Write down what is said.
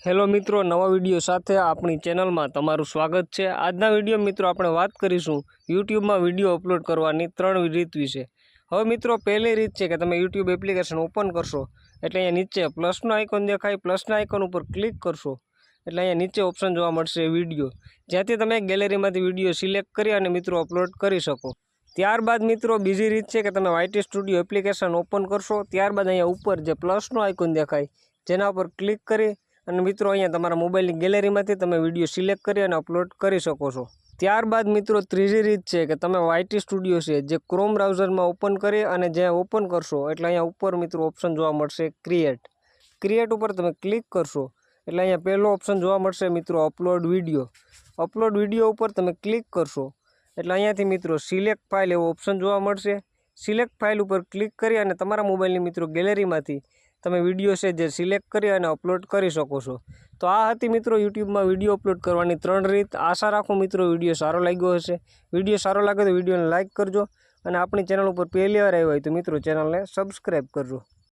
Hello मित्रों, नवा video साथे अपनी चेनल में तमारुं स्वागत है। आजना विडियो मित्रों आपणे बात करीशुं यूट्यूब में विडियो अपलॉड करवानी 3 रीत विषे। हवे मित्रों पहली रीत है कि तमे यूट्यूब एप्लिकेशन ओपन करशो एटले अहींया नीचे प्लसनो आइकन देखाय, प्लसना आइकन पर क्लिक करशो एटले अहींया नीचे ऑप्शन जोवा मळशे विडियो, ज्यांथी तमे गैलरीमांथी विडियो सिलेक्ट करी अने मित्रों अपलॉड करी शको। त्यारबाद मित्रों बीजी रीत है कि तमे YT स्टूडियो एप्लिकेशन ओपन करशो, त्यारबाद अहींया उपर जे प्लसनो आइकन देखाय जेना पर क्लिक करी અને મિત્રો અહીંયા તમારા મોબાઈલની ગેલેરીમાંથી તમે વિડીયો સિલેક્ટ કરી અને અપલોડ કરી શકો છો। ત્યારબાદ મિત્રો ત્રીજી રીત છે કે તમે YT સ્ટુડિયો છે જે ક્રોમ બ્રાઉઝરમાં ઓપન કરી અને જે ઓપન કરશો એટલે અહીંયા ઉપર મિત્રો ઓપ્શન જોવા મળશે ક્રિએટ ઉપર તમે ક્લિક કરશો એટલે અહીંયા પહેલો ઓપ્શન જોવા મળશે મિત્રો અપલોડ વિડીયો ઉપર તમે ક્લિક કરશો એટલે અહીંયાથી મિત્રો સિલેક્ટ ફાઇલ એવો ઓપ્શન જોવા મળશે। સિલેક્ટ ફાઇલ ઉપર ક્લિક કરી અને તમારા મોબાઈલની મિત્રો ગેલેરીમાંથી તમે વિડીયો છે જે સિલેક્ટ કરી અને અપલોડ કરી શકો છો। તો આ હતી મિત્રો યુટ્યુબમાં વિડીયો અપલોડ કરવાની 3 રીત। આશા રાખું મિત્રો વિડીયો સારો લાગ્યો હશે। વિડીયો સારો લાગે તો વિડીયોને લાઇક કરજો અને આપણી ચેનલ ઉપર પહેલી વાર આવ્યા હોય તો મિત્રો ચેનલને સબસ્ક્રાઈબ કરજો।